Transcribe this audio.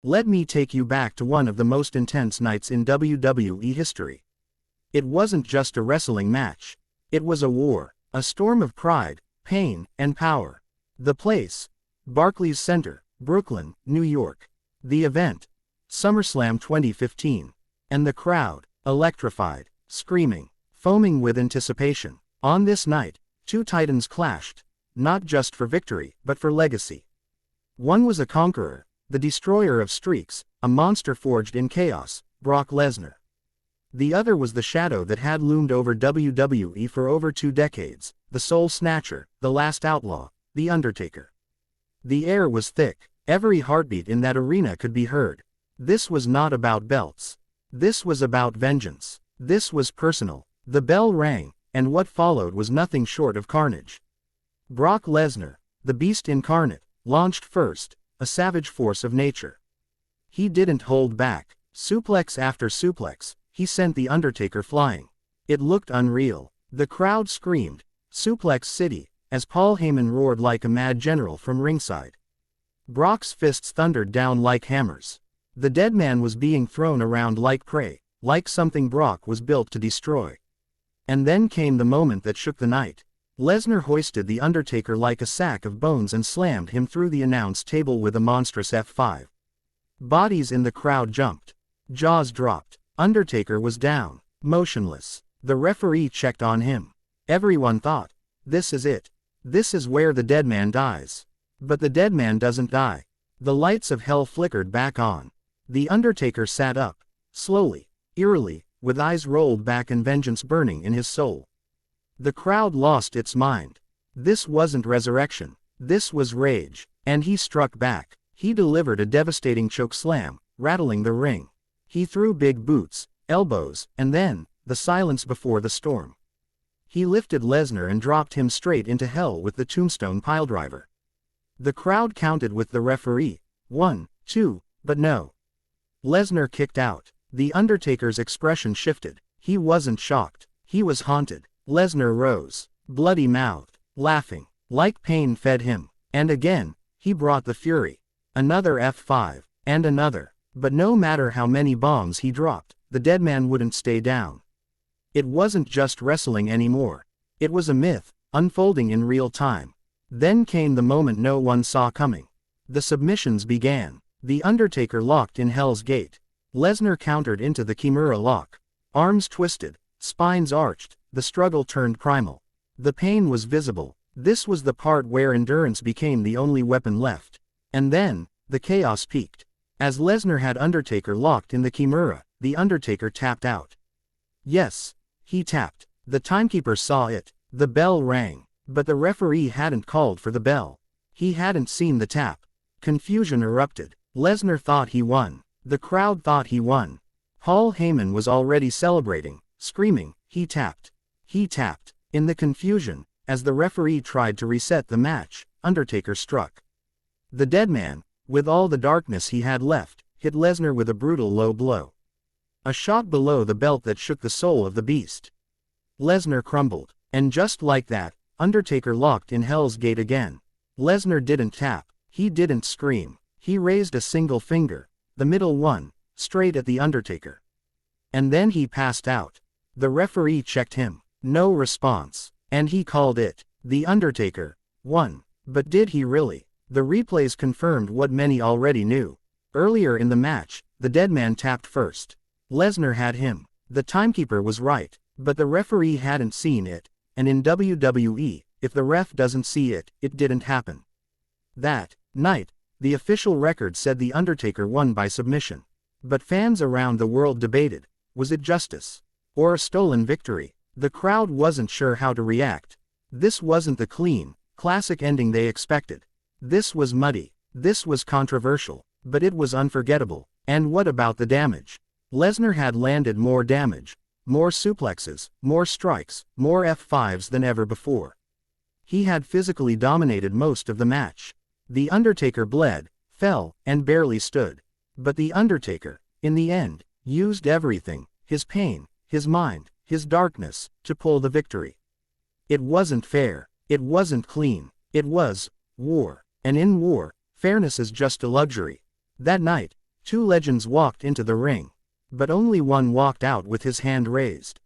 Let me take you back to one of the most intense nights in WWE history. It wasn't just a wrestling match. It was a war, a storm of pride, pain, and power. The place? Barclays Center, Brooklyn, New York. The event? SummerSlam 2015. And the crowd? Electrified, screaming, foaming with anticipation. On this night, two titans clashed, not just for victory, but for legacy. One was a conqueror, the destroyer of streaks, a monster forged in chaos, Brock Lesnar. The other was the shadow that had loomed over WWE for over 2 decades, the soul snatcher, the last outlaw, the Undertaker. The air was thick, every heartbeat in that arena could be heard. This was not about belts. This was about vengeance. This was personal. The bell rang, and what followed was nothing short of carnage. Brock Lesnar, the beast incarnate, launched first, a savage force of nature. He didn't hold back. Suplex after suplex, he sent the Undertaker flying. It looked unreal. The crowd screamed, "Suplex City," as Paul Heyman roared like a mad general from ringside. Brock's fists thundered down like hammers. The Deadman was being thrown around like prey, like something Brock was built to destroy. And then came the moment that shook the night. Lesnar hoisted the Undertaker like a sack of bones and slammed him through the announce table with a monstrous F5. Bodies in the crowd jumped. Jaws dropped. Undertaker was down, motionless. The referee checked on him. Everyone thought, this is it. This is where the Deadman dies. But the Deadman doesn't die. The lights of hell flickered back on. The Undertaker sat up, slowly, eerily, with eyes rolled back and vengeance burning in his soul. The crowd lost its mind. This wasn't resurrection. This was rage. And he struck back. He delivered a devastating chokeslam, rattling the ring. He threw big boots, elbows, and then, the silence before the storm. He lifted Lesnar and dropped him straight into hell with the Tombstone Piledriver. The crowd counted with the referee. 1, 2, but no. Lesnar kicked out. The Undertaker's expression shifted. He wasn't shocked. He was haunted. Lesnar rose, bloody-mouthed, laughing, like pain fed him. And again, he brought the fury. Another F5, and another. But no matter how many bombs he dropped, the Deadman wouldn't stay down. It wasn't just wrestling anymore. It was a myth, unfolding in real time. Then came the moment no one saw coming. The submissions began. The Undertaker locked in Hell's Gate. Lesnar countered into the Kimura lock. Arms twisted, spines arched, the struggle turned primal. The pain was visible. This was the part where endurance became the only weapon left. And then, the chaos peaked. As Lesnar had Undertaker locked in the Kimura, the Undertaker tapped out. Yes, he tapped. The timekeeper saw it. The bell rang. But the referee hadn't called for the bell. He hadn't seen the tap. Confusion erupted. Lesnar thought he won. The crowd thought he won. Paul Heyman was already celebrating, screaming, "He tapped! He tapped!" In the confusion, as the referee tried to reset the match, Undertaker struck. The Deadman, with all the darkness he had left, hit Lesnar with a brutal low blow. A shot below the belt that shook the soul of the beast. Lesnar crumbled. And just like that, Undertaker locked in Hell's Gate again. Lesnar didn't tap. He didn't scream. He raised a single finger, the middle one, straight at the Undertaker. And then he passed out. The referee checked him. No response. And he called it. The Undertaker won. But did he really? The replays confirmed what many already knew. Earlier in the match, the Deadman tapped first. Lesnar had him. The timekeeper was right, but the referee hadn't seen it, and in WWE, if the ref doesn't see it, it didn't happen. That night, the official record said The Undertaker won by submission. But fans around the world debated, was it justice? Or a stolen victory? The crowd wasn't sure how to react. This wasn't the clean, classic ending they expected. This was muddy. This was controversial. But it was unforgettable. And what about the damage? Lesnar had landed more damage. More suplexes, more strikes, more F5s than ever before. He had physically dominated most of the match. The Undertaker bled, fell, and barely stood. But the Undertaker, in the end, used everything, his pain, his mind, his darkness, to pull the victory. It wasn't fair. It wasn't clean. It was war. And in war, fairness is just a luxury. That night, Two legends walked into the ring. But only one walked out with his hand raised.